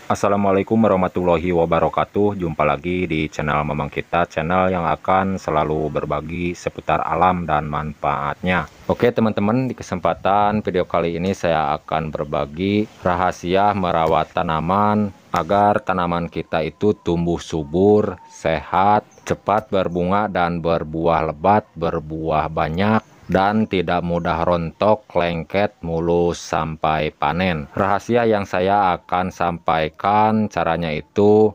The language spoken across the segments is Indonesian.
Assalamualaikum warahmatullahi wabarakatuh. Jumpa lagi di channel Mamang Kita, channel yang akan selalu berbagi seputar alam dan manfaatnya. Oke teman-teman, di kesempatan video kali ini saya akan berbagi rahasia merawat tanaman agar tanaman kita itu tumbuh subur, sehat, cepat berbunga dan berbuah lebat, berbuah banyak, dan tidak mudah rontok, lengket, mulus sampai panen. Rahasia yang saya akan sampaikan caranya itu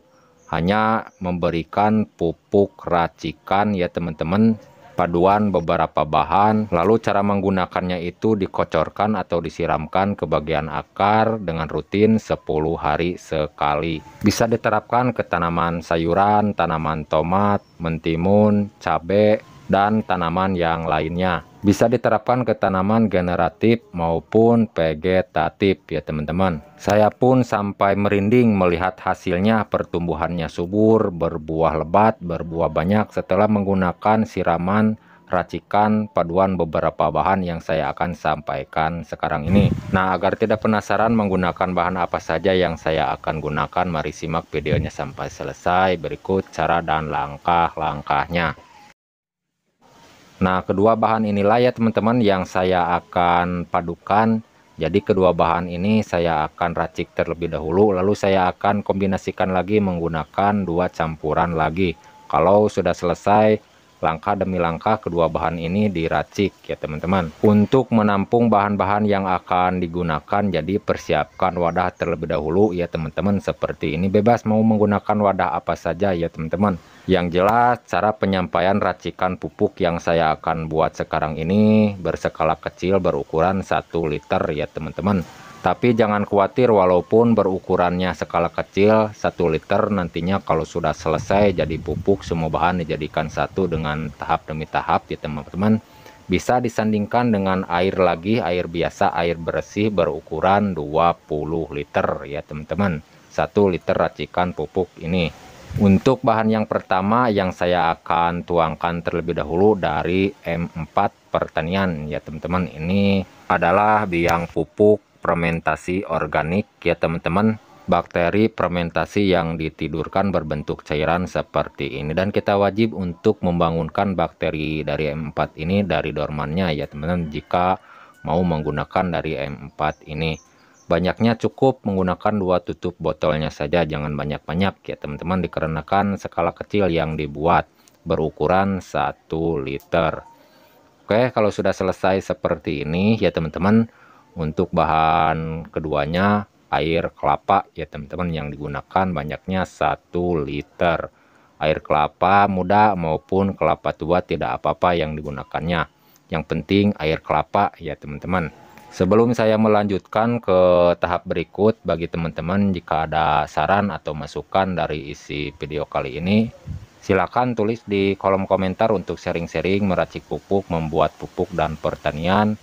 hanya memberikan pupuk racikan ya teman-teman, paduan beberapa bahan, lalu cara menggunakannya itu dikocorkan atau disiramkan ke bagian akar dengan rutin 10 hari sekali. Bisa diterapkan ke tanaman sayuran, tanaman tomat, mentimun, cabai, dan tanaman yang lainnya. Bisa diterapkan ke tanaman generatif maupun vegetatif ya teman-teman. Saya pun sampai merinding melihat hasilnya, pertumbuhannya subur, berbuah lebat, berbuah banyak setelah menggunakan siraman racikan paduan beberapa bahan yang saya akan sampaikan sekarang ini. Nah, agar tidak penasaran menggunakan bahan apa saja yang saya akan gunakan, mari simak videonya sampai selesai. Berikut cara dan langkah-langkahnya. Nah, kedua bahan inilah ya teman-teman yang saya akan padukan. Jadi kedua bahan ini saya akan racik terlebih dahulu, lalu saya akan kombinasikan lagi menggunakan dua campuran lagi. Kalau sudah selesai, langkah demi langkah kedua bahan ini diracik ya teman-teman. Untuk menampung bahan-bahan yang akan digunakan, jadi persiapkan wadah terlebih dahulu ya teman-teman. Seperti ini, bebas mau menggunakan wadah apa saja ya teman-teman. Yang jelas cara penyampaian racikan pupuk yang saya akan buat sekarang ini berskala kecil berukuran 1 liter ya teman-teman. Tapi jangan khawatir, walaupun berukurannya skala kecil 1 liter, nantinya kalau sudah selesai jadi pupuk semua bahan dijadikan satu dengan tahap demi tahap ya teman-teman. Bisa disandingkan dengan air lagi, air biasa, air bersih berukuran 20 liter ya teman-teman. 1 liter racikan pupuk ini. Untuk bahan yang pertama yang saya akan tuangkan terlebih dahulu dari M4 Pertanian ya teman-teman. Ini adalah biang pupuk fermentasi organik ya teman-teman. Bakteri fermentasi yang ditidurkan berbentuk cairan seperti ini, dan kita wajib untuk membangunkan bakteri dari M4 ini dari dormannya ya teman-teman jika mau menggunakan dari M4 ini. Banyaknya cukup menggunakan 2 tutup botolnya saja, jangan banyak-banyak ya teman-teman, dikarenakan skala kecil yang dibuat berukuran 1 liter. Oke, kalau sudah selesai seperti ini ya teman-teman, untuk bahan keduanya air kelapa ya teman-teman yang digunakan banyaknya 1 liter. Air kelapa muda maupun kelapa tua tidak apa-apa yang digunakannya. Yang penting air kelapa ya teman-teman. Sebelum saya melanjutkan ke tahap berikut, bagi teman-teman jika ada saran atau masukan dari isi video kali ini, silakan tulis di kolom komentar untuk sharing-sharing meracik pupuk, membuat pupuk dan pertanian.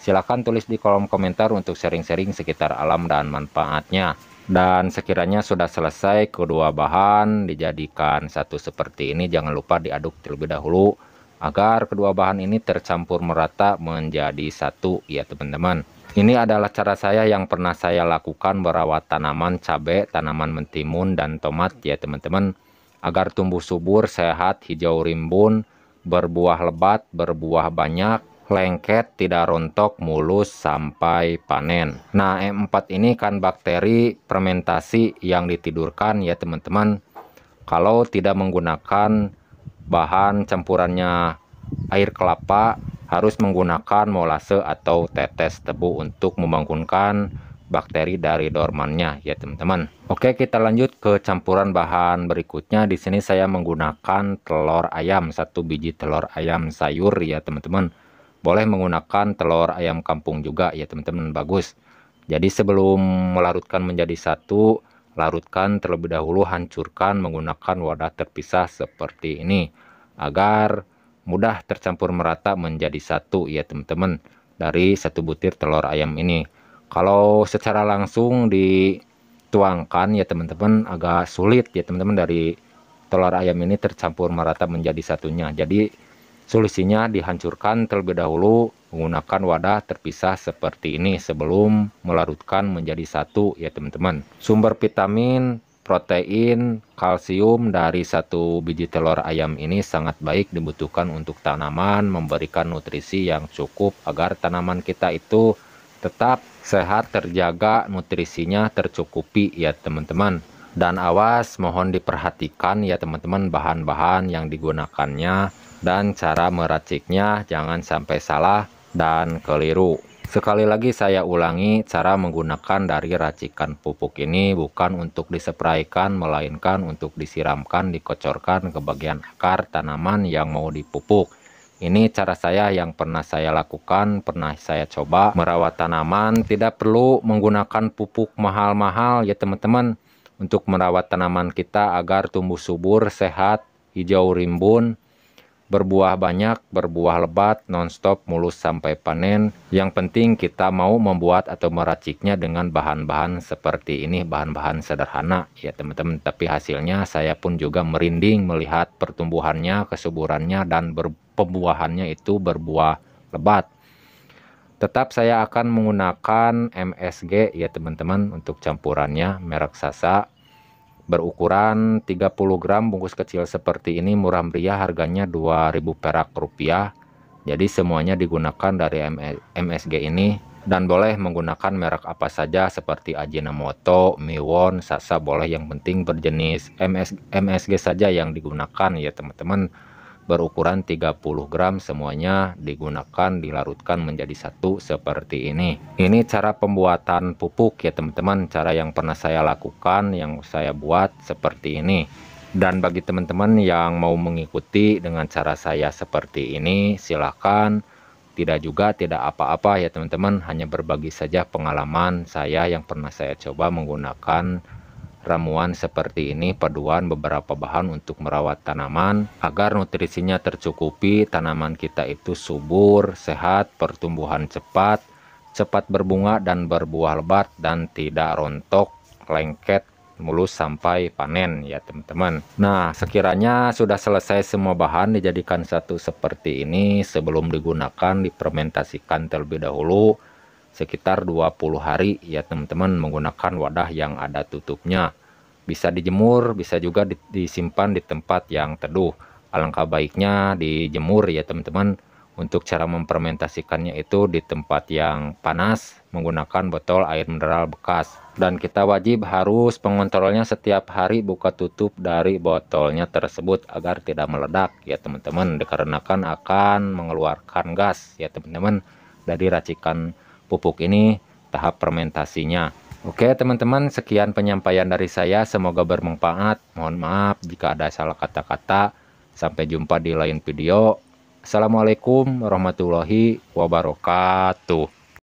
Silakan tulis di kolom komentar untuk sharing-sharing sekitar alam dan manfaatnya. Dan sekiranya sudah selesai kedua bahan dijadikan satu seperti ini, jangan lupa diaduk terlebih dahulu agar kedua bahan ini tercampur merata menjadi satu ya teman-teman. Ini adalah cara saya yang pernah saya lakukan merawat tanaman cabai, tanaman mentimun dan tomat ya teman-teman, agar tumbuh subur, sehat, hijau rimbun, berbuah lebat, berbuah banyak, lengket, tidak rontok, mulus sampai panen. Nah, M4 ini kan bakteri fermentasi yang ditidurkan ya teman-teman. Kalau tidak menggunakan bahan campurannya air kelapa, harus menggunakan molase atau tetes tebu untuk membangunkan bakteri dari dormannya ya teman-teman. Oke, kita lanjut ke campuran bahan berikutnya. Di sini saya menggunakan telur ayam, 1 biji telur ayam sayur ya teman-teman. Boleh menggunakan telur ayam kampung juga ya teman-teman, bagus. Jadi sebelum melarutkan menjadi satu, larutkan terlebih dahulu, hancurkan menggunakan wadah terpisah seperti ini agar mudah tercampur merata menjadi satu ya teman-teman dari 1 butir telur ayam ini. Kalau secara langsung dituangkan ya teman-teman agak sulit ya teman-teman, dari telur ayam ini tercampur merata menjadi satunya. Jadi solusinya dihancurkan terlebih dahulu menggunakan wadah terpisah seperti ini sebelum melarutkan menjadi satu ya teman-teman. Sumber vitamin, protein, kalsium dari satu biji telur ayam ini sangat baik dibutuhkan untuk tanaman, memberikan nutrisi yang cukup agar tanaman kita itu tetap sehat, terjaga, nutrisinya tercukupi ya teman-teman. Dan awas, mohon diperhatikan ya teman-teman bahan-bahan yang digunakannya dan cara meraciknya, jangan sampai salah dan keliru. Sekali lagi saya ulangi, cara menggunakan dari racikan pupuk ini bukan untuk disepraikan, melainkan untuk disiramkan, dikocorkan ke bagian akar tanaman yang mau dipupuk. Ini cara saya yang pernah saya lakukan, pernah saya coba merawat tanaman. Tidak perlu menggunakan pupuk mahal-mahal ya teman-teman untuk merawat tanaman kita agar tumbuh subur, sehat, hijau rimbun, berbuah banyak, berbuah lebat, nonstop, mulus sampai panen. Yang penting kita mau membuat atau meraciknya dengan bahan-bahan seperti ini, bahan-bahan sederhana ya teman-teman. Tapi hasilnya saya pun juga merinding melihat pertumbuhannya, kesuburannya, dan pembuahannya itu berbuah lebat. Tetap saya akan menggunakan MSG ya teman-teman untuk campurannya, merek Sasa. Berukuran 30 gram, bungkus kecil seperti ini, murah meriah, harganya 2000 perak rupiah. Jadi semuanya digunakan dari MSG ini, dan boleh menggunakan merek apa saja seperti Ajinomoto, Miwon, Sasa boleh, yang penting berjenis MSG saja yang digunakan ya teman-teman. Berukuran 30 gram, semuanya digunakan, dilarutkan menjadi satu seperti ini. Ini cara pembuatan pupuk ya teman-teman, cara yang pernah saya lakukan, yang saya buat seperti ini. Dan bagi teman-teman yang mau mengikuti dengan cara saya seperti ini, silahkan. Tidak juga tidak apa-apa ya teman-teman, hanya berbagi saja pengalaman saya yang pernah saya coba menggunakan ramuan seperti ini, paduan beberapa bahan untuk merawat tanaman agar nutrisinya tercukupi, tanaman kita itu subur, sehat, pertumbuhan cepat, cepat berbunga dan berbuah lebat, dan tidak rontok, lengket, mulus sampai panen ya teman-teman. Nah, sekiranya sudah selesai semua bahan, dijadikan satu seperti ini. Sebelum digunakan, difermentasikan terlebih dahulu sekitar 20 hari ya teman-teman, menggunakan wadah yang ada tutupnya. Bisa dijemur, bisa juga disimpan di tempat yang teduh. Alangkah baiknya dijemur ya teman-teman. Untuk cara memfermentasikannya itu di tempat yang panas menggunakan botol air mineral bekas. Dan kita wajib harus mengontrolnya setiap hari, buka tutup dari botolnya tersebut agar tidak meledak ya teman-teman, dikarenakan akan mengeluarkan gas ya teman-teman dari racikan pupuk ini tahap fermentasinya. Oke teman-teman, sekian penyampaian dari saya, semoga bermanfaat. Mohon maaf jika ada salah kata-kata. Sampai jumpa di lain video. Assalamualaikum warahmatullahi wabarakatuh.